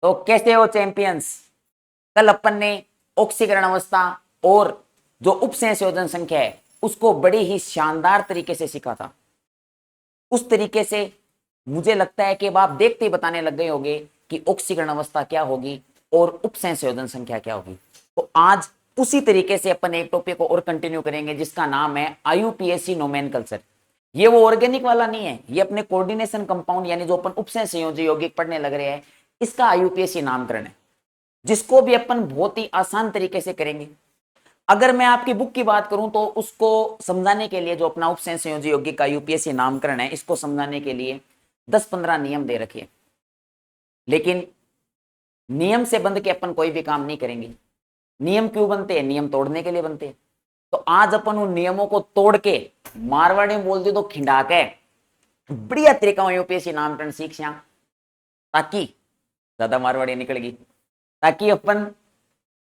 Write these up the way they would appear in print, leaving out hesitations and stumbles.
तो कैसे हो चैंपियंस। कल अपन ने ऑक्सीकरण अवस्था और जो उपसंयोजन संख्या है उसको बड़ी ही शानदार तरीके से सीखा था। उस तरीके से मुझे लगता है कि अब आप देखते ही बताने लग गए होंगे कि ऑक्सीकरण अवस्था क्या होगी और उपसंयोजन संख्या क्या होगी। तो आज उसी तरीके से अपन एक टॉपिक को और कंटिन्यू करेंगे जिसका नाम है आईयूपीएसी नोमेनकल्चर। ये वो ऑर्गेनिक वाला नहीं है, ये अपने कोऑर्डिनेशन कंपाउंड यानी जो अपन उपसंयोजी यौगिक पढ़ने लग रहे हैं इसका आईयूपीएसी नामकरण है, जिसको भी अपन बहुत ही आसान तरीके से करेंगे। अगर मैं आपकी बुक की बात करूं तो उसको समझाने के लिए जो अपना उपसंयोजी यौगिक का यूपीएससी नामकरण है इसको समझाने के लिए 10-15 नियम दे रखे हैं, लेकिन नियम से बंध के अपन कोई भी काम नहीं करेंगे। नियम क्यों बनते हैं? नियम तोड़ने के लिए बनते हैं। तो आज अपन उन नियमों को तोड़ के मारवाड़ी में बोल दे तो खिंडा के बढ़िया तरीका यूपीएससी नामकरण सीख जा, ताकि ज्यादा मारवाड़ी निकलेगी, ताकि अपन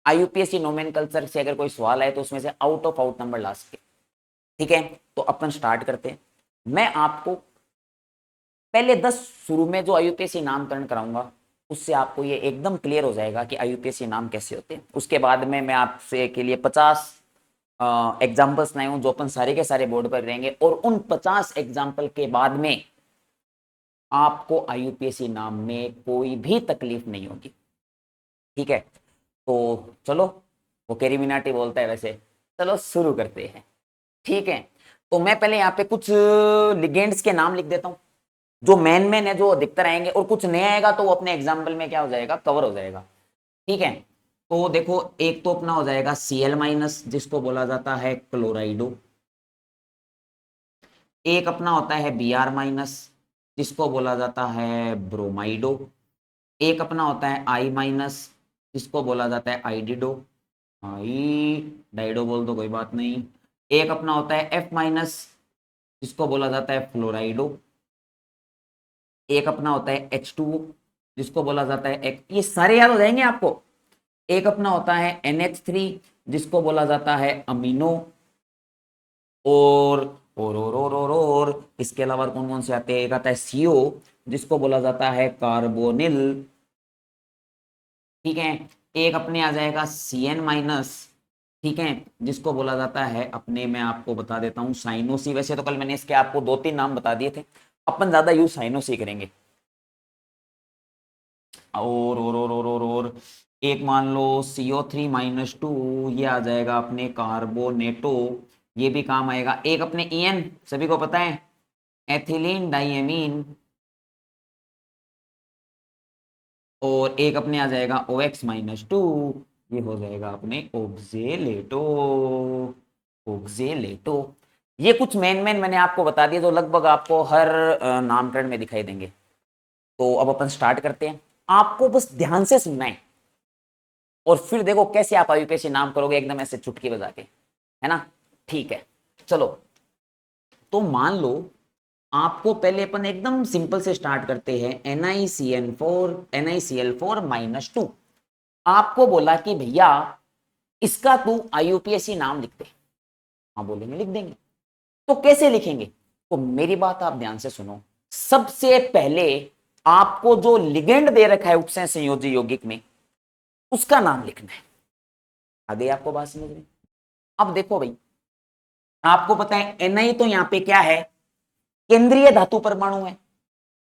आईयूपीएससी नोमेनकल्चर से अगर कोई सवाल है तो उसमें से आउट ऑफ आउट नंबर ला सके। ठीक है, तो अपन स्टार्ट करते हैं। मैं आपको पहले 10 शुरू में जो आईयूपीएससी नामकरण कराऊंगा उससे आपको ये एकदम क्लियर हो जाएगा कि आईयूपीएससी नाम कैसे होते हैं। उसके बाद में मैं आपसे के लिए 50 एग्जाम्पल्स लाए हूं जो अपन सारे के सारे बोर्ड पर रहेंगे, और उन 50 एग्जाम्पल के बाद में आपको आईयूपीएससी नाम में कोई भी तकलीफ नहीं होगी। ठीक है, तो चलो, वो कैरीमिनाटी बोलता है वैसे, चलो शुरू करते हैं। ठीक है, तो मैं पहले यहाँ पे कुछ लिगेंड्स के नाम लिख देता हूँ जो मेन है, जो अधिकतर आएंगे, और कुछ नया आएगा तो वो अपने एग्जाम्पल में क्या हो जाएगा, कवर हो जाएगा। ठीक है, तो देखो एक तो अपना हो जाएगा Cl- जिसको बोला जाता है क्लोराइडो। एक अपना होता है Br- जिसको बोला जाता है ब्रोमाइडो। एक अपना होता है I- जिसको बोला जाता है आइडिडो। आई डाइडो बोल दो कोई बात नहीं। एक अपना होता है F- जिसको बोला जाता है फ्लोराइडो। एक अपना होता है H2O जिसको बोला जाता है ये सारे याद हो जाएंगे आपको। एक अपना होता है NH3 जिसको बोला जाता है अमीनो। और इसके अलावा कौन कौन से आते हैं? एक आता है CO जिसको बोला जाता है कार्बोनिल। ठीक है, एक अपने आ जाएगा Cn-, ठीक है, जिसको बोला जाता है अपने, मैं आपको बता देता हूं, साइनोसी। वैसे तो कल मैंने इसके आपको 2-3 नाम बता दिए थे, अपन ज्यादा यूज साइनोसी करेंगे। और एक मान लो CO3-2, ये आ जाएगा अपने कार्बोनेटो, ये भी काम आएगा। एक अपने EN सभी को पता है, एथिलीन डाइएमीन। और एक अपने आ जाएगा OX-2, ये हो जाएगा अपने ओक्जेलेटो। ओक्जेलेटो, ये कुछ मेन मैंने आपको बता दिया जो लगभग आपको हर नामकरण में दिखाई देंगे। तो अब अपन स्टार्ट करते हैं, आपको बस ध्यान से सुनना है और फिर देखो कैसे आप आईयूपीएससी नाम करोगे एकदम ऐसे चुटकी बजा के, है ना। ठीक है, चलो, तो मान लो आपको पहले अपन एकदम सिंपल से स्टार्ट करते हैं। NiCl4 आपको बोला कि भैया इसका तू आईयूपीएससी नाम लिख दे। हाँ बोलेंगे, लिख देंगे। तो कैसे लिखेंगे? तो मेरी बात आप ध्यान से सुनो। सबसे पहले आपको जो लिगेंड दे रखा है उपसय संयोजी यौगिक में उसका नाम लिखना है। आ गई आपको बात समझ में? अब देखो भाई, आपको पता है Na तो यहां पे क्या है, केंद्रीय धातु परमाणु है,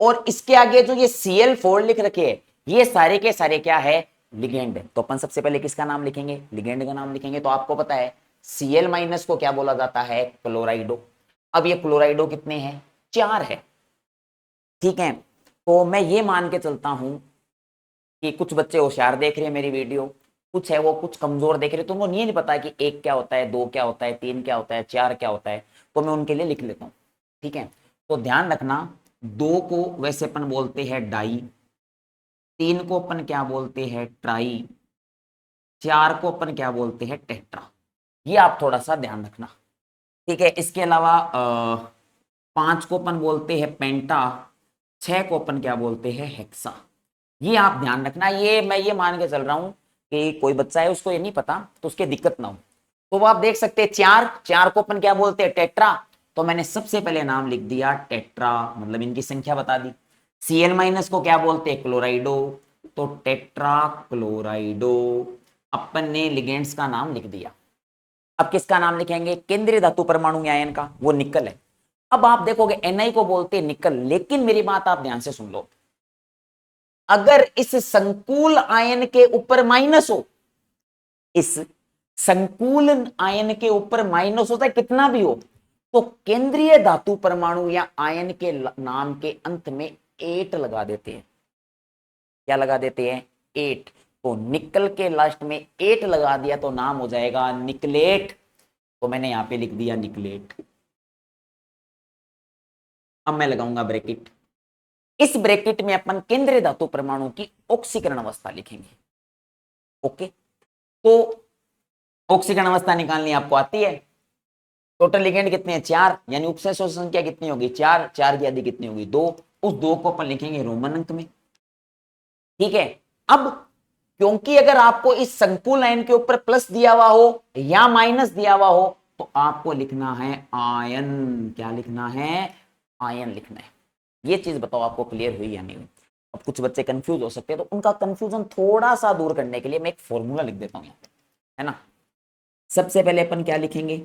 और इसके आगे जो ये Cl4 लिख रखे हैं ये सारे के सारे क्या है, लिगेंड है। तो अपन सबसे पहले किसका नाम लिखेंगे? लिगेंड का नाम लिखेंगे। तो आपको पता है Cl- को क्या बोला जाता है, क्लोराइडो। अब ये क्लोराइडो कितने हैं? 4 है। ठीक है, तो मैं ये मान के चलता हूं कि कुछ बच्चे होशियार देख रहे हैं मेरी वीडियो, कुछ है वो कुछ कमजोर देख रहे हैं, तो उनको नहीं पता कि 1 क्या होता है, 2 क्या होता है, 3 क्या होता है, 4 क्या होता है। तो मैं उनके लिए लिख लेता हूँ। ठीक है, तो ध्यान रखना, 2 को वैसे अपन बोलते हैं डाई, 3 को अपन क्या बोलते हैं, ट्राई, 4 को अपन क्या बोलते हैं, टेट्रा। ये आप थोड़ा सा ध्यान रखना। ठीक है, इसके अलावा 5 को अपन बोलते हैं पेंटा, 6 को अपन क्या बोलते हैं, हेक्सा। ये आप ध्यान रखना। ये मैं ये मान के चल रहा हूं कि कोई बच्चा है उसको ये नहीं पता तो उसके दिक्कत ना हो। तो वो आप देख सकते हैं, 4 को अपन क्या बोलते हैं, टेट्रा। तो मैंने सबसे पहले नाम लिख दिया टेट्रा, मतलब इनकी संख्या बता दी। Cl- को क्या बोलते हैं, क्लोराइडो। तो टेट्राक्लोराइडो। अपन ने लिगेंड्स का नाम लिख दिया। अब किसका नाम लिखेंगे? केंद्रीय धातु परमाणु आयन का, वो निकल है। अब आप देखोगे Ni को बोलते हैं निकल, लेकिन मेरी बात आप ध्यान से सुन लो, अगर इस संकुल आयन के ऊपर माइनस हो, इस संकुल आयन के ऊपर माइनस होता है कितना भी हो, तो केंद्रीय धातु परमाणु या आयन के नाम के अंत में 8 लगा देते हैं। क्या लगा देते हैं? 8। तो निकल के लास्ट में 8 लगा दिया तो नाम हो जाएगा निकलेट। तो मैंने यहां पे लिख दिया निकलेट। अब मैं लगाऊंगा ब्रैकेट। इस ब्रैकेट में अपन केंद्रीय धातु परमाणु की ऑक्सीकरण अवस्था लिखेंगे। ओके, तो ऑक्सीकरण अवस्था निकालनी आपको आती है। टोटल लिगेंड कितने हैं? 4, यानी उपसंयोजन संख्या कितनी होगी? 4। 4 की आधी कितनी होगी? 2। उस 2 को अपन लिखेंगे रोमन अंक में। ठीक है। अब क्योंकि अगर आपको इस संकुल लाइन के ऊपर प्लस दिया हुआ हो या माइनस दिया हुआ हो, तो आपको लिखना है आयन। क्या लिखना है? आयन लिखना है। ये चीज बताओ आपको क्लियर हुई या नहीं हुई? अब कुछ बच्चे कंफ्यूज हो सकते हैं, तो उनका कंफ्यूजन थोड़ा सा दूर करने के लिए मैं एक फॉर्मूला लिख देता हूं यहाँ पे, है ना। सबसे पहले अपन क्या लिखेंगे?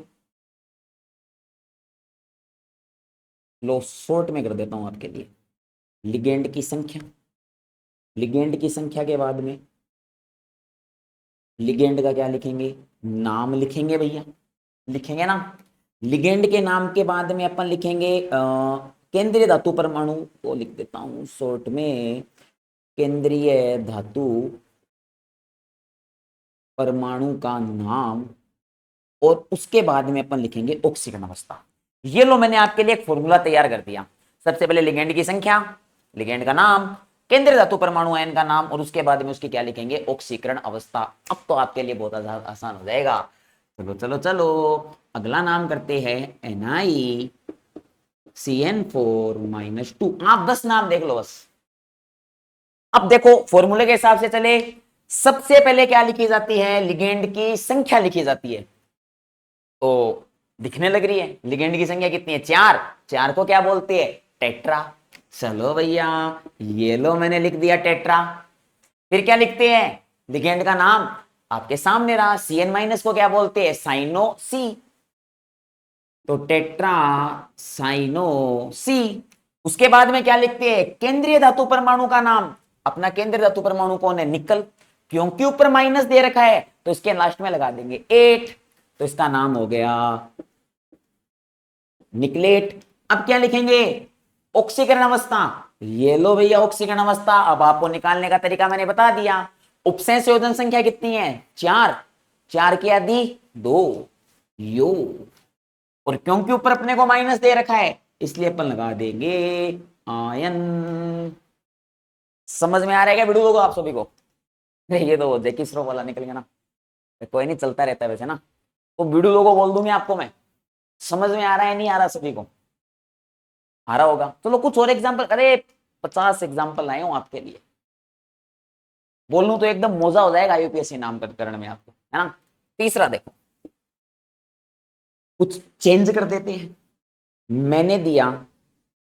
लो शॉर्ट में कर देता हूं आपके लिए। लिगेंड की संख्या, लिगेंड की संख्या के बाद में लिगेंड का क्या लिखेंगे? नाम लिखेंगे भैया, लिखेंगे ना। लिगेंड के नाम के बाद में अपन लिखेंगे केंद्रीय धातु परमाणु को लिख देता हूं शॉर्ट में, केंद्रीय धातु परमाणु का नाम, और उसके बाद में अपन लिखेंगे ऑक्सीकरण अवस्था। ये लो मैंने आपके लिए एक फॉर्मूला तैयार कर दिया। सबसे पहले लिगेंड की संख्या, लिगेंड का नाम, केंद्रीय धातु परमाणु आयन का नाम, और उसके बाद में उसकी क्या लिखेंगे? ऑक्सीकरण अवस्था। अब तो आपके लिए बहुत आसान हो जाएगा। चलो चलो चलो, अगला नाम करते हैं NiCN4-2। आप 10 नाम देख लो बस। अब देखो फॉर्मूले के हिसाब से चले, सबसे पहले क्या लिखी जाती है? लिगेंड की संख्या लिखी जाती है। तो दिखने लग रही है लिगेंड की संख्या कितनी है? 4। 4 को क्या बोलते हैं? टेट्रा। चलो भैया, ये लो मैंने लिख दिया टेट्रा। फिर क्या लिखते हैं? लिगेंड का नाम आपके सामने रहा। CN- को क्या बोलते हैं? साइनो सी। तो टेट्रा साइनो सी। उसके बाद में क्या लिखते हैं? केंद्रीय धातु परमाणु का नाम। अपना केंद्रीय धातु परमाणु कौन है? निकल। क्योंकि ऊपर माइनस दे रखा है तो इसके लास्ट में लगा देंगे 8। तो इसका नाम हो गया निकलेट। अब क्या लिखेंगे? ऑक्सीकरण अवस्था। ये लो भैया ऑक्सीकरण अवस्था। अब आपको निकालने का तरीका मैंने बता दिया। उपसंयोजन संख्या कितनी है? 4। 4 की आधी 2 यो। और क्योंकि ऊपर अपने को माइनस दे रखा है इसलिए अपन लगा देंगे आयन। समझ में आ रहा है क्या वीडियो लोगों आप सभी को? ये तो जैकी श्रॉफ वाला निकल गया ना। कोई नहीं, चलता रहता है वैसे ना। तो वीडियो लोगों बोल दूंगी आपको मैं। समझ में आ रहा है नहीं आ रहा सभी को? आ रहा होगा। चलो कुछ और एग्जांपल। अरे 50 एग्जांपल लाए हूं आपके लिए। बोलूं तो एकदम मौजा हो जाएगा यूपीएससी नामकरण में आपको, है ना। तीसरा देखो, कुछ चेंज कर देते हैं। मैंने दिया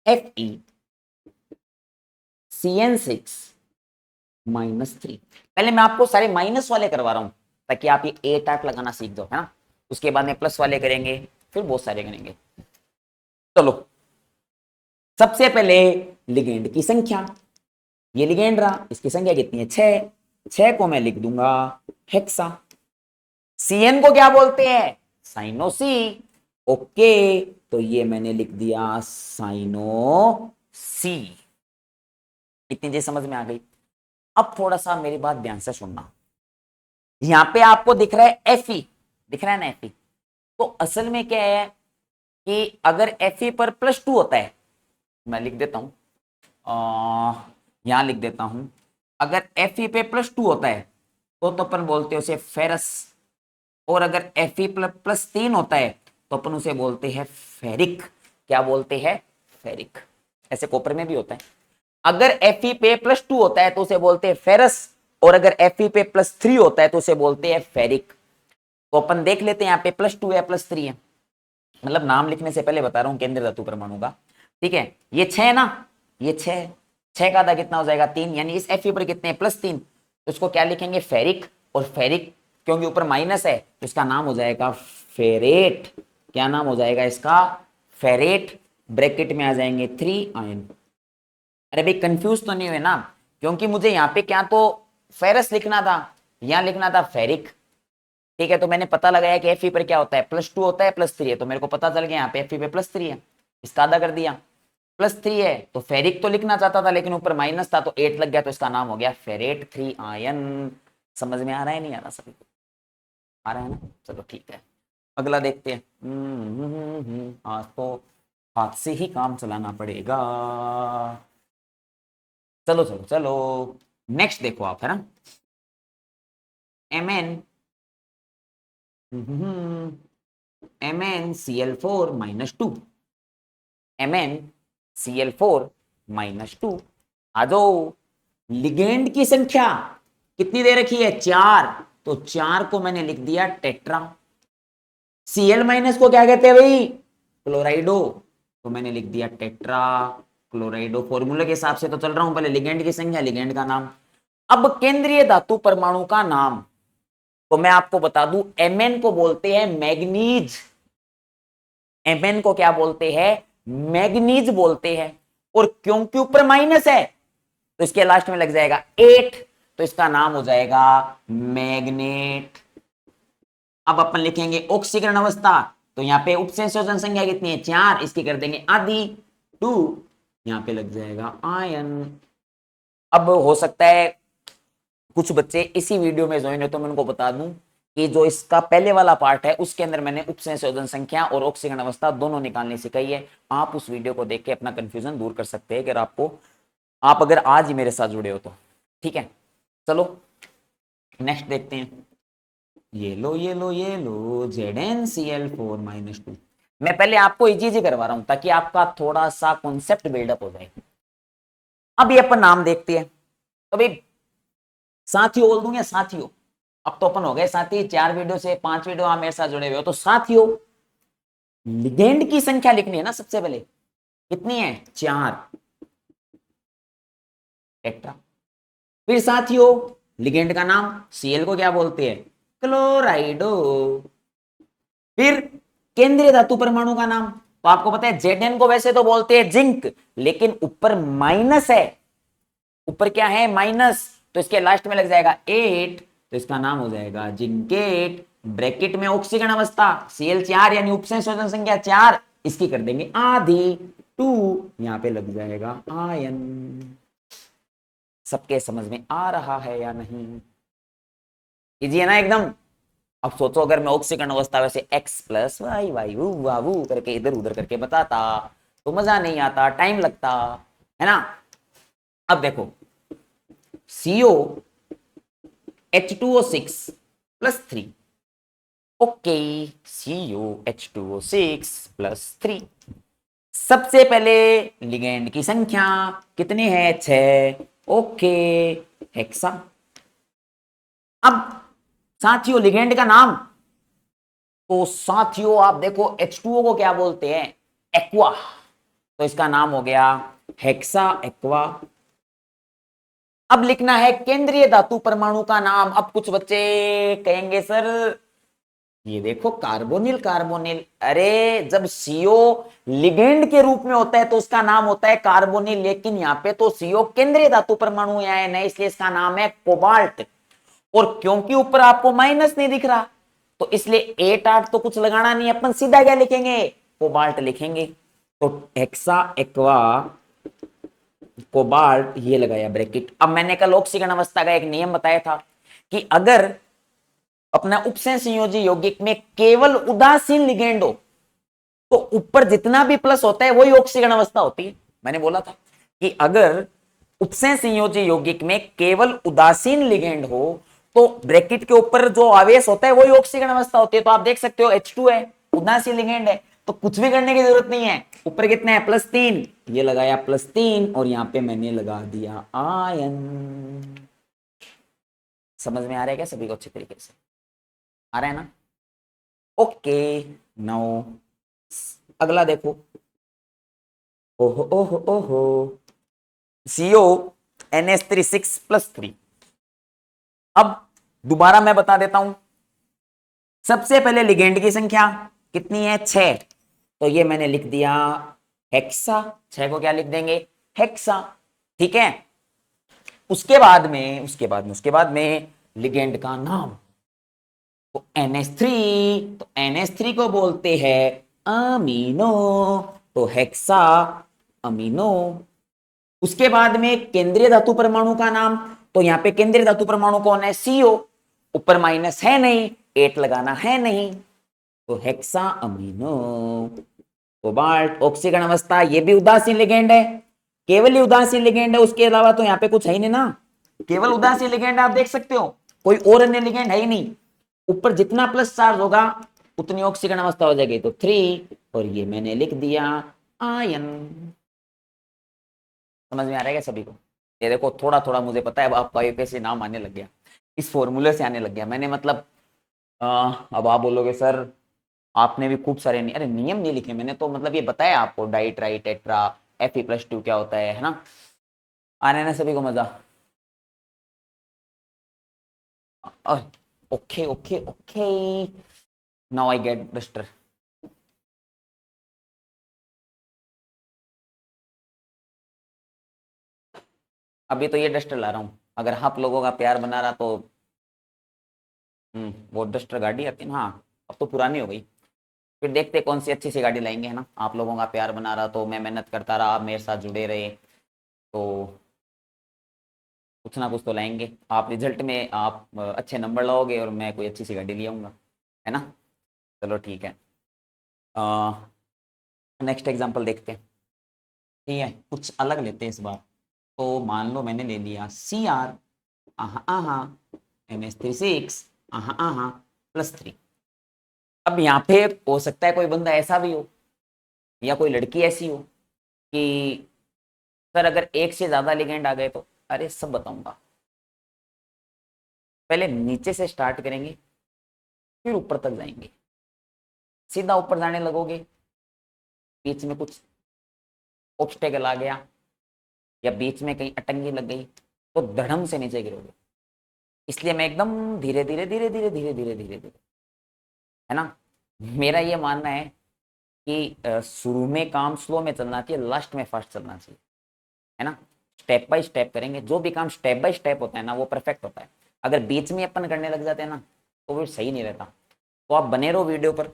FeCN6-3। पहले मैं आपको सारे माइनस वाले करवा रहा हूं ताकि आप ये 8 लगाना सीख जाओ, है ना। उसके बाद में प्लस वाले करेंगे, फिर बहुत सारे करेंगे। चलो सबसे पहले लिगेंड की संख्या। ये लिगेंड रहा, इसकी संख्या कितनी है? 6। 6 को मैं लिख दूंगा हेक्सा। CN को क्या बोलते हैं? साइनो सी। ओके, तो ये मैंने लिख दिया साइनो सी। इतनी चीज समझ में आ गई। अब थोड़ा सा मेरी बात ध्यान से सुनना। यहां पे आपको दिख रहा है Fe, दिख रहा है ना Fe। तो असल में क्या है कि अगर Fe पर +2 होता है, मैं लिख देता हूं, यहां लिख देता हूं, अगर Fe पे +2 होता है तो अपन बोलते हैं उसे फेरस। और अगर Fe +3 होता है तो अपन उसे बोलते हैं फेरिक। क्या बोलते हैं? फेरिक। ऐसे कॉपर में भी होता है। अगर Fe पे +2 होता है तो उसे बोलते हैं फेरस, और अगर Fe पे +3 होता है तो उसे बोलते हैं फेरिक। तो अपन देख लेते हैं यहाँ पे +2 है +3 है, मतलब नाम लिखने से पहले बता रहा हूं केंद्रीय धातु परमाणु का। ठीक है, ये 6 ना, ये 6 6 का आधा कितना हो जाएगा 3, यानी इस Fe पर कितने +3, तो इसको क्या लिखेंगे फेरिक, और फेरिक क्योंकि ऊपर माइनस है तो इसका नाम हो जाएगा फेरेट। क्या नाम हो जाएगा इसका? फेरेट। ब्रैकेट में आ जाएंगे 3 आयन। अरे भाई कंफ्यूज तो नहीं हुए ना, क्योंकि मुझे यहाँ पे क्या तो फेरस लिखना था, यहाँ लिखना था फेरिक। ठीक है, तो मैंने पता लगाया कि Fe पर क्या होता है +2 होता है +3 है, तो मेरे को पता चल गया यहाँ पे Fe पे +3 है, इसका आधा कर दिया। +3 है तो फेरिक तो लिखना चाहता था लेकिन ऊपर माइनस था तो 8 लग गया, तो इसका नाम हो गया फेरेट 3 आयन। समझ में आ रहा है नहीं आ रहा सभी को? आ रहा है ना? चलो ठीक है, अगला देखते हैं। आज तो हाथ से ही काम चलाना पड़ेगा। चलो चलो चलो, नेक्स्ट देखो आप, है ना। Mn MnCl4 -2, MnCl4 -2। आ जाओ, लिगेंड की संख्या कितनी दे रखी है 4, तो 4 को मैंने लिख दिया टेट्रा। Cl- को क्या कहते हैं भाई? क्लोराइडो, तो मैंने लिख दिया टेट्रा क्लोराइडो। फॉर्मूले के हिसाब से तो चल रहा हूं, पहले लिगेंड की संख्या, लिगेंड का नाम। अब केंद्रीय धातु परमाणु का नाम, तो मैं आपको बता दूं Mn को बोलते हैं मैग्नीज। Mn को क्या बोलते हैं? मैग्नीज बोलते हैं। और क्योंकि ऊपर माइनस है तो इसके लास्ट में लग जाएगा 8, तो इसका नाम हो जाएगा मैग्नेट। अब अपन लिखेंगे ऑक्सीकरण अवस्था, तो यहां पे उपसंयोजन संख्या कितनी है 4, इसकी कर देंगे आधी 2, यहां पे लग जाएगा आयन। अब हो सकता है कुछ बच्चे इसी वीडियो में ज्वाइन है, तो मैं उनको बता दूं कि जो इसका पहले वाला पार्ट है उसके अंदर मैंने उपसंयोजन संख्या और ऑक्सीकरण अवस्था दोनों निकालनी सिखाई है। आप उस वीडियो को देख के अपना कंफ्यूजन दूर कर सकते हैं, अगर आपको, आप अगर आज ही मेरे साथ जुड़े हो तो। ठीक है, चलो नेक्स्ट देखते हैं। ये लो ZnCl4 -2। मैं पहले आपको इजी करवा रहा हूं ताकि आपका थोड़ा सा कॉन्सेप्ट बिल्डअप हो जाए। अब ये अपन नाम देखते हैं, तो भाई साथियों बोल दूं या साथियों? अब तो अपन हो गए साथी, 4 वीडियो से 5 वीडियो आप मेरे साथ जुड़े हुए हो, तो साथियों लिगेंड की संख्या लिखनी है ना सबसे पहले, कितनी है 4 टेट्रा। फिर साथियों लिगेंड का नाम, Cl को क्या बोलते हैं क्लोराइडो। फिर केंद्रीय धातु परमाणु का नाम, तो आपको पता है Zn को वैसे तो बोलते हैं जिंक, लेकिन ऊपर माइनस है, ऊपर क्या है माइनस, तो इसके लास्ट में लग जाएगा 8, तो इसका नाम हो जाएगा जिंकेट। ब्रैकेट में ऑक्सीकरण अवस्था Cl4 यानी उपसंयोजन संख्या 4, इसकी कर देंगे आधी 2, यहां पे लग जाएगा आयन। सबके समझ में आ रहा है या नहीं? इजी है ना एकदम। अब सोचो अगर मैं ऑक्सीकरण अवस्था वैसे X+Y वावू करके इधर उधर करके बताता तो मजा नहीं आता, टाइम लगता, है ना। अब देखो CO H2O6 +3, ओके COH2O6 +3। सबसे पहले लिगेंड की संख्या कितनी है 6, ओके हेक्सा। अब साथियों लिगेंड का नाम, तो साथियों आप देखो H2O को क्या बोलते हैं एक्वा, तो इसका नाम हो गया हेक्सा एक्वा। अब लिखना है केंद्रीय धातु परमाणु का नाम। अब कुछ बच्चे कहेंगे सर ये देखो कार्बोनिल कार्बोनिल, अरे जब सीओ लिगेंड के रूप में होता है तो उसका नाम होता है कार्बोनिल, लेकिन यहां पे तो सीओ केंद्रीय धातु परमाणु आयन है इसलिए इसका नाम है कोबाल्ट। और क्योंकि ऊपर आपको माइनस नहीं दिख रहा तो इसलिए 8 8 तो कुछ लगाना नहीं, अपन सीधा क्या लिखेंगे कोबाल्ट लिखेंगे। तो हेक्सा एक्वा कोबाल्ट ये लगाया ब्रैकेट। अब मैंने कल ऑक्सीकरण अवस्था का एक नियम बताया था कि अगर अपना उपसंयोजी यौगिक में केवल उदासीन लिगेंड हो तो ऊपर जितना भी प्लस होता है वही ऑक्सीकरण अवस्था होती है। मैंने बोला था कि अगर उपसंयोजी यौगिक में केवल उदासीन लिगेंड हो तो ब्रैकेट के ऊपर जो आवेश होता है वही ऑक्सीकरण अवस्था होती है। तो आप देख सकते हो H2 है उदासीन लिगेंड है, तो कुछ भी करने की जरूरत नहीं है। ऊपर कितना है +3, ये लगाया +3 और यहां पे मैंने लगा दिया आयन। समझ में आ रहा है क्या सभी को अच्छे तरीके से? आ रहा है ना? ओके नाउ अगला देखो। ओहो ओहो ओहो, CO NH3 6+3। अब दोबारा मैं बता देता हूं, सबसे पहले लिगेंड की संख्या कितनी है 6, तो ये मैंने लिख दिया हेक्सा, 6 को क्या लिख देंगे हेक्सा, ठीक है। उसके बाद में लिगेंड का नाम, तो NH3, तो NH3 को बोलते हैं अमीनो, तो हेक्सा अमीनो। उसके बाद में केंद्रीय धातु परमाणु का नाम, तो यहां पे केंद्रीय धातु परमाणु कौन है CO, ऊपर माइनस है नहीं, 8 लगाना है नहीं, तो हेक्सा अमीनो। कोबाल्ट ऑक्सीकरण अवस्था, ये भी उदासीन लिगेंड है, केवल ही उदासीन लिगेंड है, उसके अलावा तो यहाँ पे कुछ है ही नहीं ना, केवल उदासीन लिगेंड आप देख सकते हो, कोई और अन्य लिगेंड है ही नहीं। ऊपर जितना प्लस चार्ज होगा उतनी ऑक्सीकरण अवस्था हो जाएगी, तो 3, और ये मैंने लिख दिया आयन। समझ में आ रहा है क्या सभी को? ये देखो थोड़ा थोड़ा मुझे पता है अब आपका यूपीएससी नाम आने लग गया, इस फॉर्मूले से आने लग गया मैंने, मतलब अब आप बोलोगे सर आपने भी खूब सारे अरे नियम नहीं लिखे मैंने, तो मतलब ये बताया आपको डाई ट्राई टेट्रा Fe+2 क्या होता है ना। आने ना सभी को मजा? Okay okay okay, now I get duster. अभी तो ये डस्टर ला रहा हूँ, अगर आप लोगों का प्यार बना रहा तो वो डस्टर गाड़ी आती है ना, हाँ अब तो पुरानी हो गई, फिर देखते कौन सी अच्छी सी गाड़ी लाएंगे, है ना। आप लोगों का प्यार बना रहा तो मैं मेहनत करता रहा, आप मेरे साथ जुड़े रहे, तो कुछ ना कुछ तो लाएंगे, आप रिजल्ट में आप अच्छे नंबर लाओगे और मैं कोई अच्छी सी गाड़ी ले आऊँगा, है ना। चलो ठीक है, नेक्स्ट एग्जांपल देखते हैं, ठीक है कुछ अलग लेते हैं इस बार। तो मान लो मैंने ले लिया Cr आहा आहा NH3 6 आहा आहा +3। अब यहाँ पे हो सकता है कोई बंदा ऐसा भी हो या कोई लड़की ऐसी हो कि सर अगर एक से ज्यादा लिगेंड आ गए तो, अरे सब बताऊंगा, पहले नीचे से स्टार्ट करेंगे फिर ऊपर तक जाएंगे। सीधा ऊपर जाने लगोगे, बीच में कुछ ऑब्स्टेकल आ गया या बीच में कहीं अटंगी लग गई तो धड़म से नीचे गिरोगे, इसलिए मैं एकदम धीरे धीरे धीरे धीरे धीरे धीरे धीरे धीरे, है ना। मेरा ये मानना है कि शुरू में काम स्लो में चलना चाहिए, लास्ट में फास्ट चलना चाहिए, है ना। स्टेप बाय स्टेप करेंगे, जो भी काम स्टेप बाय स्टेप होता है ना वो परफेक्ट होता है। अगर बीच में अपन करने लग जाते हैं ना तो वो सही नहीं रहता। तो आप बने रहो वीडियो पर,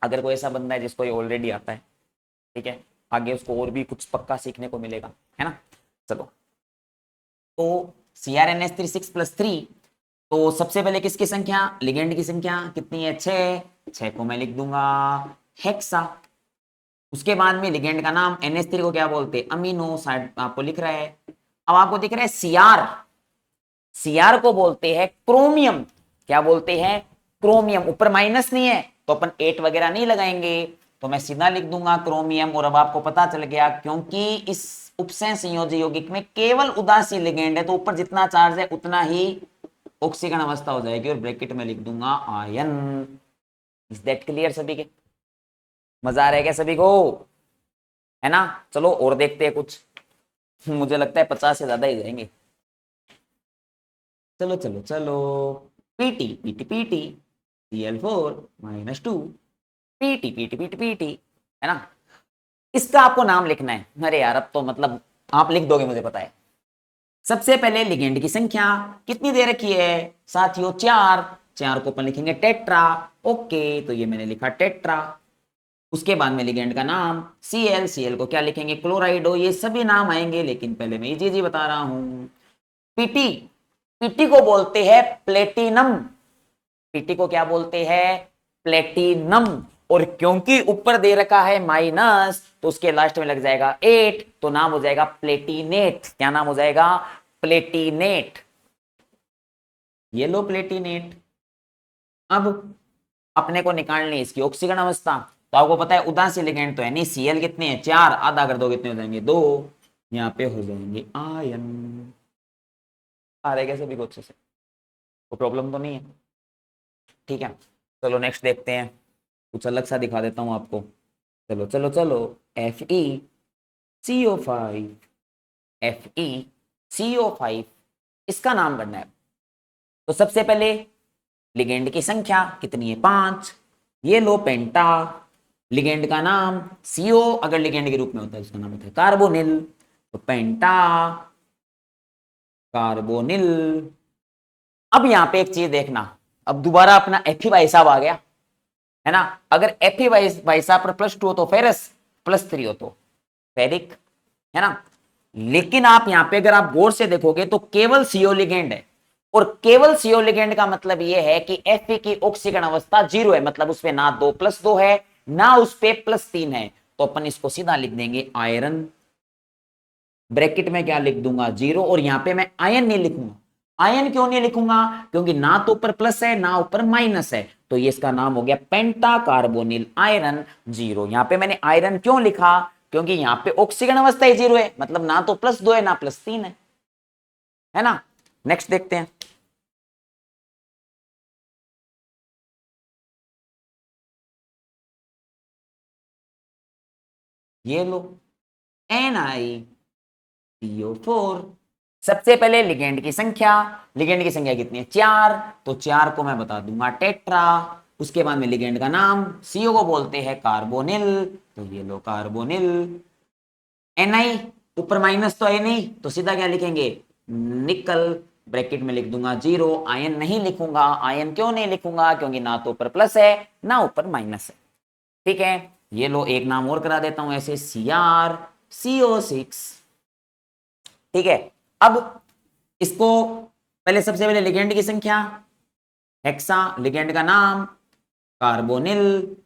अगर कोई ऐसा बंदा है जिसको ये ऑलरेडी आता है, ठीक है, आगे उसको और भी कुछ पक्का सीखने को मिलेगा, है ना। चलो, तो CrNH3 6+3, तो सबसे पहले किसकी संख्या, लिगेंड की संख्या कितनी है 6, 6 को मैं लिख दूंगा हेक्सा। उसके बाद में लिगेंड का नाम NH3 को क्या बोलते हैं अमीनो, साइड आपको लिख रहा है। अब आपको दिख रहा है Cr, Cr को बोलते हैं क्रोमियम, क्या बोलते हैं क्रोमियम, ऊपर माइनस नहीं है तो अपन 8 वगैरह नहीं लगाएंगे, तो मैं सीधा लिख दूंगा क्रोमियम। और अब आपको पता चल गया क्योंकि इस उपसय संयोजी यौगिक में केवल उदासीन लिगेंड है तो ऊपर जितना चार्ज है उतना ही ऑक्सीकरण अवस्था हो जाएगी, और ब्रैकेट में लिख दूंगा आयन। इज दैट क्लियर सभी के? मजा आ रहा है क्या सभी को, है ना। चलो और देखते हैं कुछ, मुझे लगता है 50 से ज्यादा ही जाएंगे। चलो चलो चलो, PT PT PT Cl4-2, PT PT PT PT, है ना। इसका आपको नाम लिखना है, अरे यार अब तो मतलब आप लिख दोगे मुझे पता है। सबसे पहले लिगेंड की संख्या कितनी दे रखी है साथियों 4, 4 को अपन लिखेंगे टेट्रा, ओके तो ये मैंने लिखा टेट्रा। उसके बाद में लिगेंड का नाम Cl, Cl को क्या लिखेंगे क्लोराइडो, ये सभी नाम आएंगे लेकिन पहले मैं जी जी बता रहा हूं। पीटी, पीटी को बोलते हैं प्लेटिनम, पीटी को क्या बोलते हैं प्लेटिनम, और क्योंकि ऊपर दे रखा है माइनस तो उसके लास्ट में लग जाएगा 8, तो नाम हो जाएगा प्लेटिनेट। क्या नाम हो जाएगा प्लेटिनेट, ये लो प्लेटिनेट। अब अपने को निकालनी है इसकी ऑक्सीकरण अवस्था, तो आपको पता है उदासीन लिगेंड तो है नहीं, Cl कितने हैं 4, आधा कर दो कितने हो जाएंगे 2, यहाँ पे हो जाएंगे आयन। आ रहे कैसे भी को अच्छे से, कोई प्रॉब्लम तो नहीं है, ठीक है। चलो नेक्स्ट देखते हैं, कुछ अलग सा दिखा देता हूँ आपको। चलो चलो चलो, Fe CO5 FeCO5 इसका नाम करना है। तो सबसे पहले लिगेंड की संख्या कितनी है, 5। ये लो पेंटा, लिगेंड का नाम CO अगर लिगेंड के रूप में होता है उसका नाम होता है कार्बोनिल, तो पेंटा कार्बोनिल। अब यहां पे एक चीज देखना, अब दोबारा अपना Fe भाई साहब आ गया है ना। अगर Fe भाई साहब पर +2 हो तो फेरस, +3 हो तो फेरिक, है ना। लेकिन आप यहां पे अगर आप गौर से देखोगे तो केवल CO लिगेंड है, और केवल CO लिगेंड का मतलब यह है कि Fe की ऑक्सीकरण अवस्था 0 है, मतलब उसपे ना 2+2 है ना उस पे +3 है। तो अपन इसको सीधा लिख देंगे आयरन, ब्रैकेट में क्या लिख दूंगा 0, और यहां पे मैं आयन नहीं लिखूंगा। आयन क्यों नहीं लिखूंगा, क्योंकि ना तो ऊपर प्लस है ना ऊपर माइनस है, तो ये इसका नाम हो गया पेंटा कार्बोनिल आयरन 0। यहां पे मैंने आयरन क्यों लिखा, क्योंकि यहां पे ऑक्सीकरण अवस्था ही 0 है, मतलब ना तो +2 है ना +3 है ना। नेक्स्ट देखते हैं। ये लो NiCO4। सबसे पहले लिगेंड की संख्या, लिगेंड की संख्या कितनी है 4, तो 4 को मैं बता दूंगा टेट्रा। उसके बाद में लिगेंड का नाम, CO को बोलते हैं कार्बोनिल, तो ये लो कार्बोनिल। Ni ऊपर माइनस तो है नहीं, तो सीधा क्या लिखेंगे निकल, ब्रैकेट में लिख दूंगा 0। आयन नहीं लिखूंगा, आयन क्यों नहीं लिखूंगा, क्योंकि ना तो ऊपर प्लस है ना ऊपर माइनस है। ठीक है, ये लो एक नाम और करा देता हूं ऐसे, CrCO6। ठीक है, अब इसको पहले सबसे पहले लिगेंड की संख्या, हेक्सा, लिगेंड का नाम कार्बोनिल।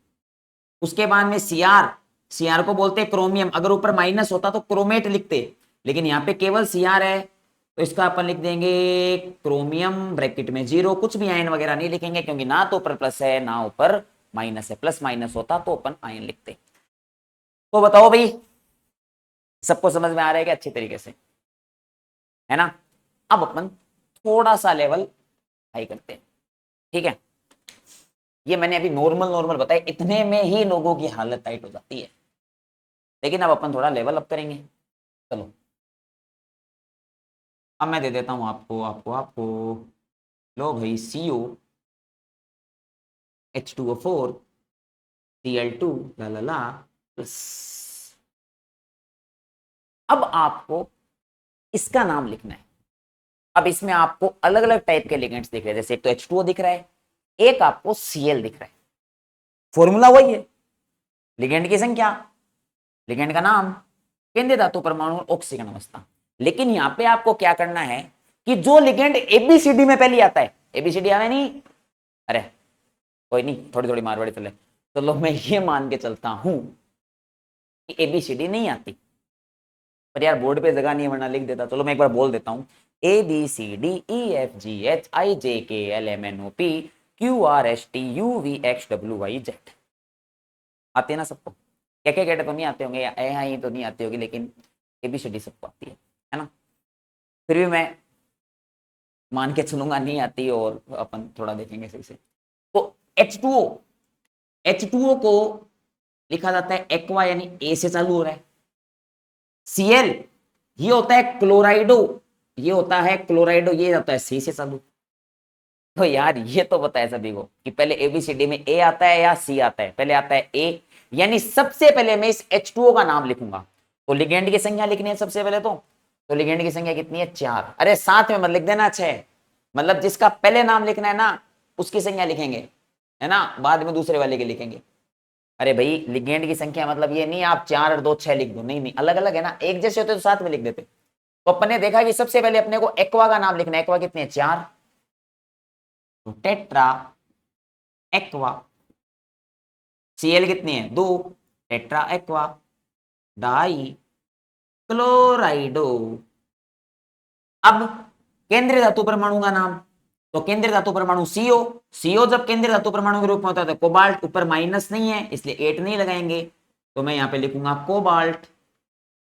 उसके बाद में सीआर को बोलते हैं क्रोमियम, अगर ऊपर माइनस होता तो क्रोमेट लिखते, लेकिन यहां पे केवल सीआर है, तो इसका अपन लिख देंगे क्रोमियम, ब्रैकेट में 0। कुछ भी आयन वगैरह नहीं लिखेंगे, क्योंकि ना तो ऊपर प्लस है ना ऊपर माइनस है, प्लस माइनस होता तो अपन आयन लिखते। तो बताओ भाई, सबको समझ में आ रहा है कि अच्छी तरीके से, है ना। अब अपन थोड़ा सा लेवल हाई करते हैं। ठीक है, ये मैंने अभी नॉर्मल नॉर्मल बताया, इतने में ही लोगों की हालत टाइट हो जाती है, लेकिन अब अपन थोड़ा लेवल अप करेंगे। चलो, अब मैं दे देता हूं आपको आपको आपको लो भाई CO H2O4 Cl2 ला ला ला प्लस। अब आपको इसका नाम लिखना है। अब इसमें आपको अलग अलग टाइप के लिगेंड्स दिख रहे हैं, जैसे एक तो H2O दिख रहा है, एक आपको Cl दिख रहा है। फॉर्मूला वही है, लिगेंड की संख्या, लिगेंड का नाम, केंद्रीय धातु परमाणु, ऑक्सीकरण अवस्था। लेकिन यहां पे आपको क्या करना है कि जो लिगेंड ABCD में पहले आता है, ABCD आवे नहीं, अरे कोई नहीं, थोड़ी थोड़ी मारवाड़ी चले, चलो मैं ये मान के चलता हूं कि ABCD नहीं आती, पर यार बोर्ड पे जगह नहीं है वरना लिख देता। चलो मैं एक बार बोल देता हूं, ABCDEFGHIJKLMNOPQRSTUVXWYZ। आते हैं ना सबको, क्या क्या कहते तो नहीं आते होंगे, ही तो नहीं आती होगी, लेकिन ABCD सबको आती है ना। फिर भी मैं मान के चलूंगा नहीं आती, और अपन थोड़ा देखेंगे सही से। तो H2O को लिखा जाता है एक्वा, यानी ए से चालू हो रहा है। Cl ये होता है क्लोराइडो, ये होता है क्लोराइडो, ये होता है C से चालू। तो यार ये तो पता है सभी को कि पहले ABCD में A आता है या C आता है, पहले आता है A, यानी सबसे पहले मैं इस H2O का नाम लिखूंगा। तो लिगेंड की संख्या लिखनी है सबसे पहले, तो लिगेंड की संख्या कितनी है 4। अरे साथ में मत लिख देना 6, मतलब जिसका पहले नाम लिखना है ना उसकी संख्या लिखेंगे, है ना, बाद में दूसरे वाले के लिखेंगे। अरे भाई लिगेंड की संख्या मतलब ये नहीं आप 4 और 2 6 लिख दो, नहीं नहीं, अलग अलग है ना, एक जैसे होते तो साथ में लिख देते। तो अपन ने देखा कि सबसे पहले अपने को एक्वा का नाम लिखना है, एक्वा कितने 4, तो टेट्रा एक्वा। Cl कितनी है 2, टेट्रा एक्वा डाई क्लोराइडो। अब केंद्रीय धातु परमाणु का नाम, तो केंद्रीय धातु परमाणु CO जब केंद्रीय धातु परमाणु के रूप में होता है तो कोबाल्ट, ऊपर माइनस नहीं है इसलिए 8 नहीं लगाएंगे, तो मैं यहां पे लिखूंगा कोबाल्ट।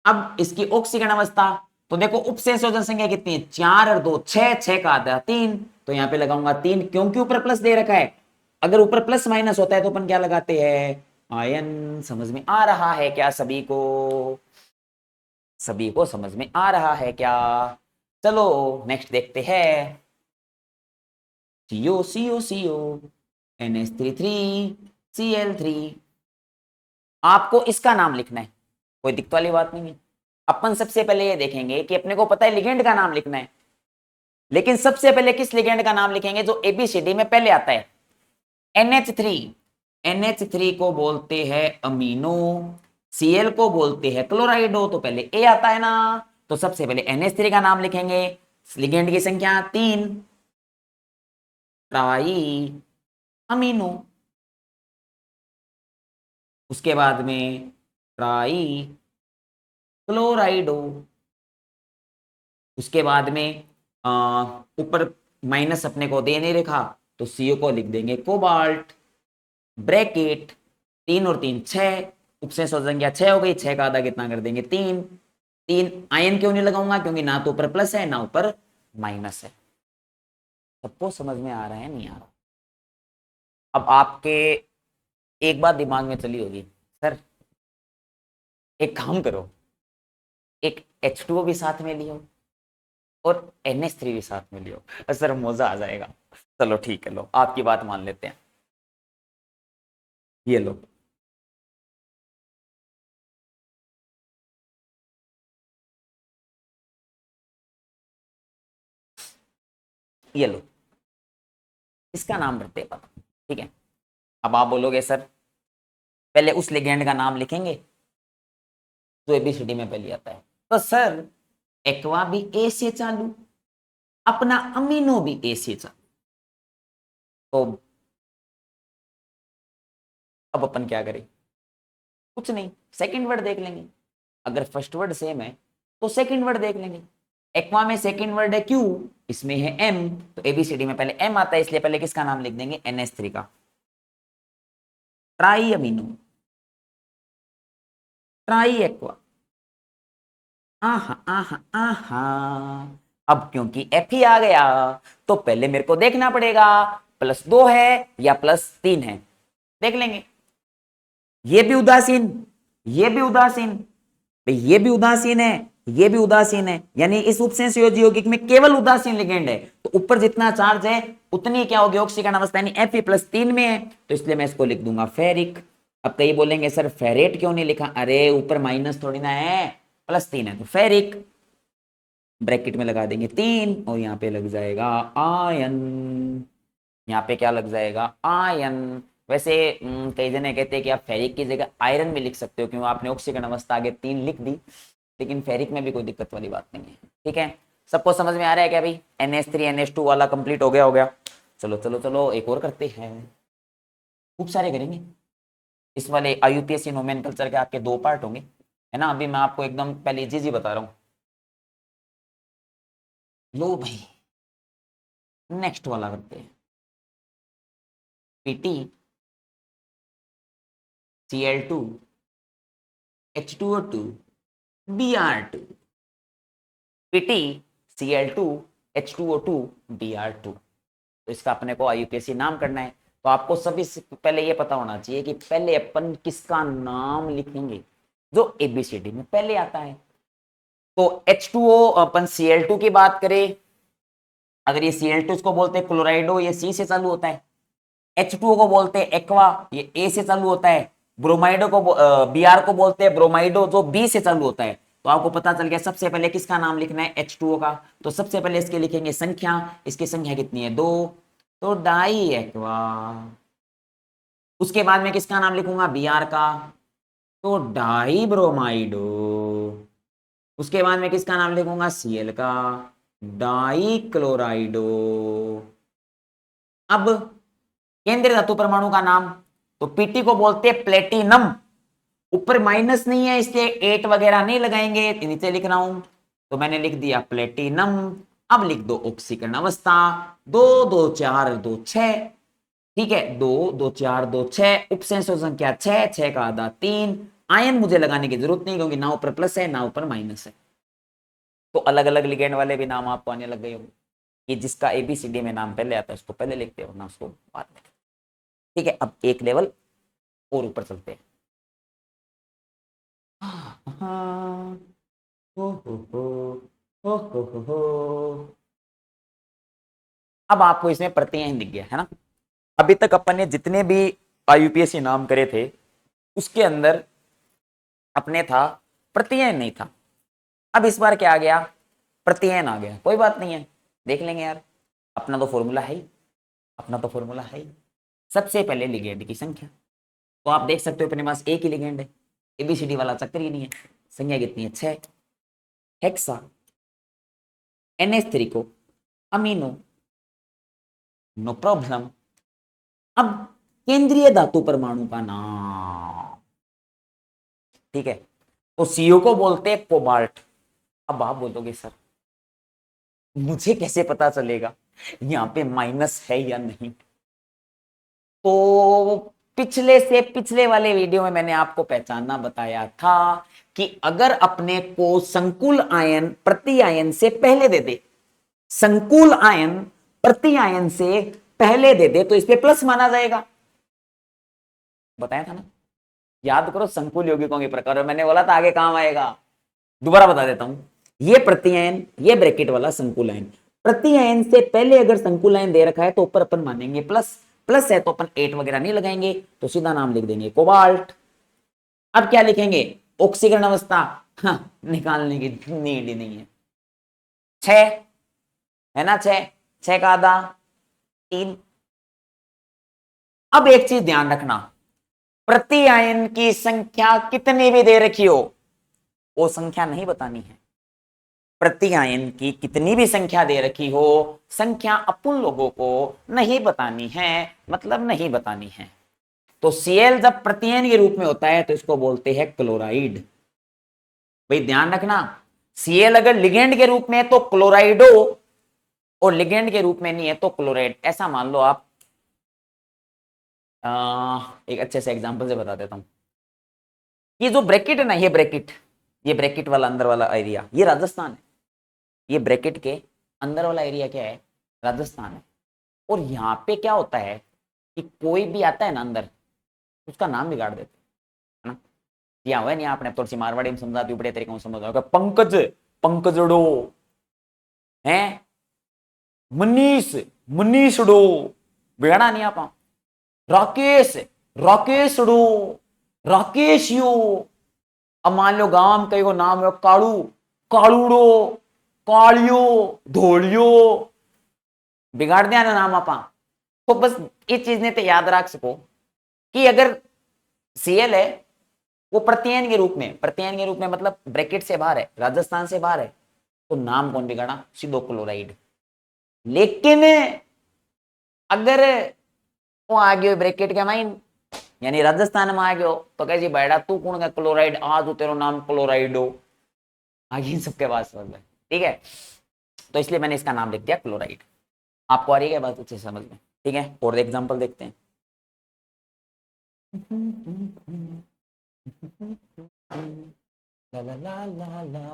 अब इसकी ऑक्सीकरण अवस्था, तो देखो उपसंयोजन संख्या कितनी है 4 और 2 6, 6 का आधा 3, तो यहां पे लगाऊंगा 3, क्योंकि ऊपर प्लस दे रखा है। अगर ऊपर प्लस माइनस होता है तो अपन क्या लगाते हैं आयन। समझ में आ रहा है क्या सभी को? सभी को समझ में आ रहा है क्या? चलो नेक्स्ट देखते हैं। CO NH3 Cl3। आपको इसका नाम लिखना है, कोई दिक्कत वाली बात नहीं है। अपन सबसे पहले ये देखेंगे कि अपने को पता है लिगेंड का नाम लिखना है, लेकिन सबसे पहले किस लिगेंड का नाम लिखेंगे जो ABCD में पहले आता है? NH3। NH3 को बोलते हैं अमीनो, Cl को बोलते हैं क्लोराइडो। तो पहले ए आता है ना, तो सबसे पहले NH3 का नाम लिखेंगे। लिगेंड की संख्या 3, ट्राई अमीनो। उसके बाद में ट्राई क्लोराइडो। उसके बाद में ऊपर माइनस अपने को दे नहीं रखा, तो CO को लिख देंगे कोबाल्ट, ब्रैकेट 3 और 3 6, उपसेंसो संख्या 6 हो गई। 6 का आधा कितना कर देंगे? 3। 3 आयन क्यों नहीं लगाऊंगा? क्योंकि ना तो ऊपर प्लस है ना ऊपर माइनस है। सबको समझ में आ रहा है नहीं आ रहा? अब आपके एक बात दिमाग में चली होगी, सर एक काम करो, एक H2O भी साथ में लियो और NH3 भी साथ में लियो, सर मजा आ जाएगा। चलो ठीक है, लो आपकी बात मान लेते हैं। ये लो, ये लो, इसका नाम रखते हैं पता, ठीक है। अब आप बोलोगे सर पहले उस लिगेंड का नाम लिखेंगे जो ABCD में पहले आता है। तो सर एक्वा भी ए से चालू, अपना अमीनो भी ए से चालू, तो अब अपन क्या करें? कुछ नहीं, सेकंड वर्ड देख लेंगे। अगर फर्स्ट वर्ड सेम है तो सेकंड वर्ड देख लेंगे। एक्वा में सेकंड वर्ड है क्यू, इसमें है एम, तो ABCD में पहले एम आता है, इसलिए पहले किसका नाम लिख देंगे? NH3 का। Try amino, try aqua. आहा आहा आहा। अब क्योंकि एफ ही आ गया, तो पहले मेरे को देखना पड़ेगा +2 है या +3 है। देख लेंगे। ये भी उदासीन, ये भी उदासीन, ये भी उदासीन है, ये भी उदासीन है, यानी इस उपसंयोजी यौगिक में केवल उदासीन लिगेंड है। तो ऊपर जितना चार्ज है उतनी क्या होगी? ऑक्सीकरण अवस्था, यानी Fe+3 में है, तो इसलिए मैं इसको लिख दूंगा फेरिक। अब कई बोलेंगे सर फेरेट क्यों नहीं लिखा? अरे ऊपर माइनस थोड़ी ना है, +3 है तो फेरिक। ब्रैकेट में लगा देंगे 3 और यहाँ पे लग जाएगा आयन। यहाँ पे क्या लग जाएगा? आयन। वैसे कई जने कहते हैं कि आप फेरिक की जगह आयरन भी लिख सकते हो, क्यों आपने ऑक्सीकरण अवस्था आगे 3 लिख दी, लेकिन फेरिक में भी कोई दिक्कत वाली बात नहीं है। ठीक है, सबको समझ में आ रहा है क्या भाई? NH3 NH2 वाला कंप्लीट हो गया, हो गया। चलो चलो चलो एक और करते हैं, खूब सारे करेंगे। इस वाले IUPAC नोमेनकल्चर के आपके 2 पार्ट होंगे, है ना। अभी मैं आपको एकदम पहले जी बता रहा हूँ। लो भाई, नेक्स्ट वाला करते हैं। PT Cl2 H2O2 Br2, PT Cl2 H2O2 Br2। तो इसका अपने को IUPAC नाम करना है। तो आपको सभी से पहले ये पता होना चाहिए कि पहले अपन किसका नाम लिखेंगे जो ABCD में पहले आता है। तो H2O अपन Cl2 की बात करें, अगर ये Cl2 इसको बोलते हैं क्लोराइडो, ये C से चालू होता है। H2O को बोलते हैं एक्वा, ये A से चालू होता है। ब्रोमाइडो को Br को बोलते हैं ब्रोमाइडो, जो B से चालू होता है। तो आपको पता चल गया सबसे पहले किसका नाम लिखना है? H2O का। तो सबसे पहले इसके लिखेंगे संख्या, इसकी संख्या कितनी है? 2, तो डाई एक्वा। उसके बाद में किसका नाम लिखूंगा? Br का, तो डाई ब्रोमाइडो। उसके बाद में किसका नाम लिखूंगा? Cl का, डाई क्लोराइडो। अब केंद्रीय धातु परमाणु का नाम, तो पीटी को बोलते हैं प्लेटिनम। ऊपर माइनस नहीं है इसलिए 8 वगैरह नहीं लगाएंगे, नीचे लिख रहा हूं, तो मैंने लिख दिया प्लेटिनम। अब लिख दो ऑक्सीकरण अवस्था, 2 2 4 2 6। ठीक है, 2 2 4 2 6, उपसंयोजक संख्या 6, 6 का आधा 3। आयन मुझे लगाने की जरूरत नहीं, क्योंकि ना ऊपर प्लस है ना ऊपर माइनस है। तो अलग अलग लिगेंड वाले भी नाम आपको आने लग गए होंगे, कि जिसका ABCD में नाम पहले आता है उसको पहले लिखते हो ना, उसको बाद में। ठीक है, अब एक लेवल और ऊपर चलते हैं। हाँ, हो हो। अब आपको इसमें प्रत्यय दिख गया है ना। अभी तक अपन ने जितने भी आईयूपीएससी नाम करे थे उसके अंदर अपने था प्रत्यय नहीं था। अब इस बार क्या आ गया, प्रत्ययन आ गया। कोई बात नहीं है, देख लेंगे यार, अपना तो फॉर्मूला है ही, अपना तो फॉर्मूला है ही। सबसे पहले लिगेंड की संख्या, तो आप देख सकते हो अपने पास एक ही लिगेंड है, एबीसीडी वाला चक्कर ही नहीं है। संख्या कितनी है, 6। हेक्सा NH3 को अमीनो, नो प्रॉब्लम। अब केंद्रीय धातु परमाणु का नाम, ठीक है, तो सीओ को बोलते हैं कोबाल्ट। अब आप बोलोगे सर मुझे कैसे पता चलेगा यहाँ पे माइनस है या नहीं। तो पिछले से पिछले वाले वीडियो में मैंने आपको पहचानना बताया था कि अगर अपने को संकुल आयन प्रति आयन से पहले दे दे, संकुल आयन प्रति आयन से पहले दे दे तो इस पे प्लस माना जाएगा, बताया था ना। याद करो संकुल यौगिकों के प्रकार, मैंने बोला था आगे काम आएगा, दोबारा बता देता हूं। ये प्रतिआयन, ये ब्रैकेट वाला संकुल आयन, प्रतिआयन से पहले अगर संकुल आयन दे रखा है तो ऊपर अपन मानेंगे प्लस, प्लस है तो अपन 8 वगैरह नहीं लगाएंगे, तो सीधा नाम लिख देंगे कोबाल्ट। अब क्या लिखेंगे, ऑक्सीकरण अवस्था, हाँ, निकालने की नीड ही नहीं है। 6 है ना, 6, 6 का आधा 3। अब एक चीज ध्यान रखना, प्रति आयन की संख्या कितनी भी दे रखी हो वो संख्या नहीं बतानी है। प्रति आयन की कितनी भी संख्या दे रखी हो, संख्या अपन लोगों को नहीं बतानी है, मतलब नहीं बतानी है। तो Cl जब प्रतिआयन के रूप में होता है तो इसको बोलते हैं क्लोराइड। भाई ध्यान रखना, Cl अगर लिगेंड के रूप में है तो क्लोराइडो, और लिगेंड के रूप में नहीं है तो क्लोराइड। ऐसा मान लो आप, एक अच्छे से एग्जांपल से बता देता हूं। ये जो ब्रैकेट है ना, ये ब्रैकेट, ये ब्रैकेट वाला अंदर वाला एरिया ये राजस्थान है। ये ब्रैकेट के अंदर वाला एरिया क्या है, राजस्थान है। और यहाँ पे क्या होता है कि कोई भी आता है ना अंदर, उसका नाम बिगाड़ देते है ना। यहाँ हुआ नहीं, आपने थोड़ी सी मारवाड़ी में समझाती बड़े तरीके से समझा होगा, पंकज, पंकजड़ो है, मनीष, मनीषड़ो, बिगाड़ा नहीं आप। राकेश, राकेशड़ो, राकेशियो। अब मान लो गांव में कई को नाम है कालू, कालूड़ो, कालियो, धोलियो, बिगाड़ दिया ना नाम आपा। तो बस इस चीज ने तो याद रख सको कि अगर Cl है वो प्रत्ययन के रूप में, प्रत्ययन के रूप में मतलब ब्रैकेट से बाहर है, राजस्थान से बाहर है, तो नाम कौन बिगाड़ा, सीधो क्लोराइड। लेकिन अगर वो आ गयो ब्रैकेट के माइन यानी राजस्थान में आ गयो तो कह जी बैठा तू कौन का क्लोराइड, आज तेरा नाम क्लोराइड हो, आगे सबके पास समझ में, ठीक है। तो इसलिए मैंने इसका नाम लिख दिया क्लोराइड। आपको आ रही है बात अच्छे समझ में, ठीक है। और एग्जांपल देखते हैं। ला ला ला ला ला,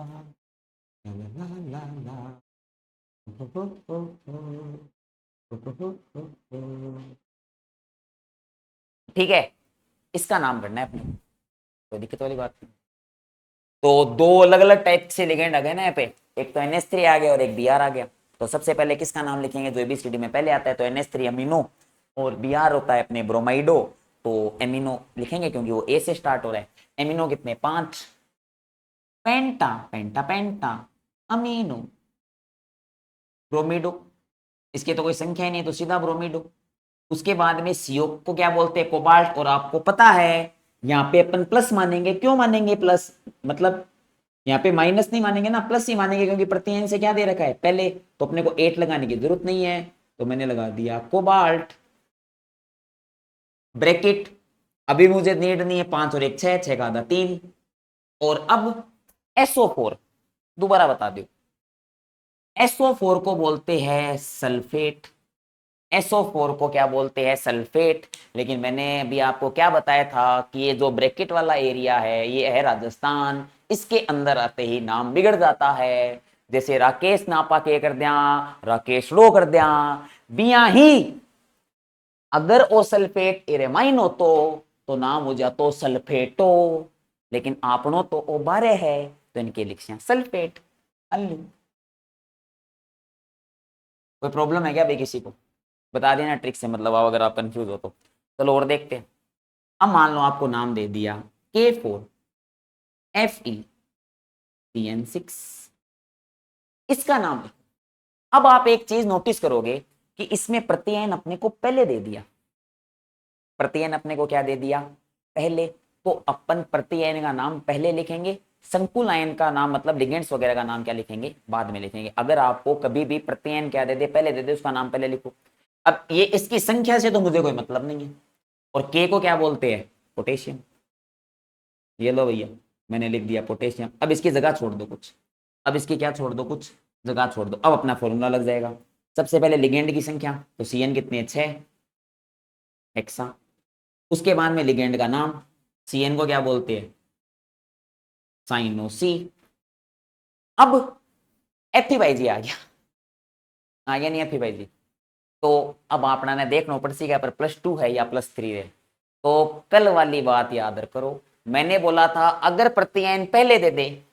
ला ला ला ला, ठीक है। इसका नाम करना है अपने, कोई दिक्कत वाली बात नहीं। तो दो अलग अलग टाइप से लिगेंड आ गए ना यहाँ पे, एक तो NH3 आ गया और एक Br आ गया। तो सबसे पहले किसका नाम लिखेंगे, जो ABCD में पहले आता है, तो NH3 अमीनो और Br होता है अपने ब्रोमाइडो। तो एमिनो लिखेंगे क्योंकि वो A से स्टार्ट हो रहा है। एमिनो कितने, 5, पेंटा, पेंटा पेंटा, अमीनो, ब्रोमिडो, इसकी तो कोई संख्या ही नहीं तो सीधा ब्रोमिडो। उसके बाद में सीओ को क्या बोलते हैं, कोबाल्ट। और आपको पता है यहाँ पे अपन प्लस मानेंगे, क्यों मानेंगे प्लस, मतलब यहाँ पे माइनस नहीं मानेंगे ना, प्लस ही मानेंगे, क्योंकि प्रतियन से क्या दे रखा है पहले, तो अपने को 8 लगाने की जरूरत नहीं है, तो मैंने लगा दिया कोबाल्ट ब्रैकेट। अभी मुझे नीड नहीं है, 5 और 1 6, 6 का आधा 3। और अब SO4 दोबारा बता दो, SO4 को बोलते हैं सल्फेट। SO4 को क्या बोलते हैं, सल्फेट। लेकिन मैंने अभी आपको क्या बताया था कि ये जो ब्रैकेट वाला एरिया है ये है राजस्थान, इसके अंदर आते ही नाम बिगड़ जाता है। जैसे राकेश नापा के कर दिया, राकेश रो कर दिया, बिया ही अगर ओ सल्फेट एरेमाइन तो नाम हो जातो सल्फेटो। लेकिन आपनो तो ओ बारे है, तो इनकी लिखियां सल्फेट, अल्लू। कोई प्रॉब्लम है क्या भाई किसी को? बता देना ट्रिक से, मतलब आप अगर आप कंफ्यूज हो तो। चलो और देखते हैं। अब मान लो आपको नाम दे दिया K4FeCN6, इसका नाम है। अब आप एक चीज नोटिस करोगे कि इसमें प्रत्ययन अपने को पहले दे दिया। प्रत्ययन अपने को क्या दे दिया? पहले। तो अपन प्रत्ययन का नाम पहले लिखेंगे, संकुल आयन का नाम मतलब लिगेंड्स वगैरह का नाम क्या लिखेंगे? बाद में लिखेंगे। अगर आपको कभी भी प्रत्ययन क्या दे दे, पहले दे दे, उसका नाम पहले लिखो। अब ये इसकी संख्या से तो मुझे कोई मतलब नहीं है। और के को क्या बोलते हैं? पोटेशियम। ये लो भैया, मैंने लिख दिया पोटेशियम। अब इसकी जगह छोड़ दो कुछ, अब इसकी क्या छोड़ दो? कुछ जगह छोड़ दो। अब अपना फॉर्मूला लग जाएगा। सबसे पहले लिगेंड की संख्या, तो CN कितनी है? 6 हेक्सा। उसके बाद में लिगेंड का नाम, CN को क्या बोलते हैं? साइनो सी। अब FeYG आ गया, आ गया नहीं FeYG? तो अब आपने ने देखना ऊपर सी क्या पर +2 है या +3 है। तो कल वाली बात याद करो, मैंने बोला था अगर प्रत्ययन पहले दे दे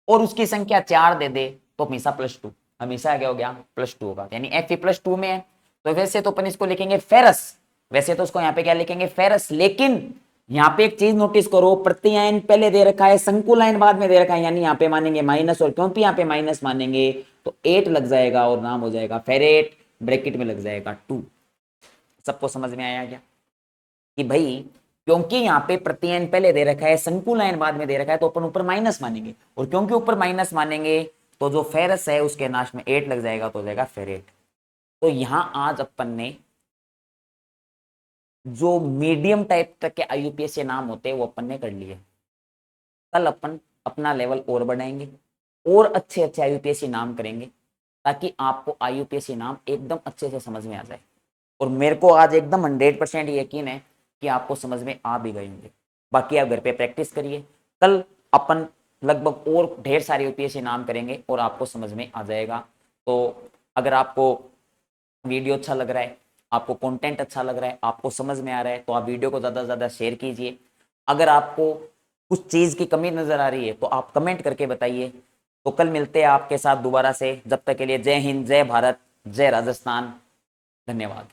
और उसकी संख्या 4 दे दे तो हमेशा +2, हमेशा क्या हो गया? +2 होगा। यानी Fe +2 में है, तो वैसे तो अपन इसको लिखेंगे फेरस, वैसे तो उसको यहाँ पे क्या लिखेंगे? फेरस। लेकिन यहाँ पे एक चीज नोटिस करो, प्रत्ययन पहले दे रखा है, संकुल आयन बाद में दे रखा है, यानी यहाँ पे मानेंगे माइनस, और क्योंकि यहाँ पे माइनस मानेंगे तो 8 लग जाएगा और नाम हो जाएगा फेरेट, ब्रैकेट में लग जाएगा 2। सबको समझ में आया क्या कि भाई क्योंकि यहाँ पे प्रत्ययन पहले दे रखा है, संकुल आयन बाद में दे रखा है, तो अपन ऊपर माइनस मानेंगे, और क्योंकि ऊपर माइनस मानेंगे तो जो फेरस है उसके नाश में 8 लग जाएगा तो हो जाएगा फेरेट। तो यहां आज अपन ने जो मीडियम टाइप तक के IUPAC नाम होते हैं वो अपन ने कर लिए। कल अपन अपना लेवल और बढ़ाएंगे और अच्छे अच्छे IUPAC नाम करेंगे, ताकि आपको IUPAC नाम एकदम अच्छे से समझ में आ जाए। और मेरे को आज एकदम 100% यकीन है कि आपको समझ में आ भी गए होंगे। बाकी आप घर पे प्रैक्टिस करिए, कल अपन लगभग और ढेर सारे UPSC नाम करेंगे और आपको समझ में आ जाएगा। तो अगर आपको वीडियो अच्छा लग रहा है, आपको कंटेंट अच्छा लग रहा है, आपको समझ में आ रहा है, तो आप वीडियो को ज़्यादा से ज़्यादा शेयर कीजिए। अगर आपको कुछ चीज़ की कमी नज़र आ रही है तो आप कमेंट करके बताइए। तो कल मिलते हैं आपके साथ दोबारा से, जब तक के लिए जय हिंद, जय भारत, जय राजस्थान, धन्यवाद।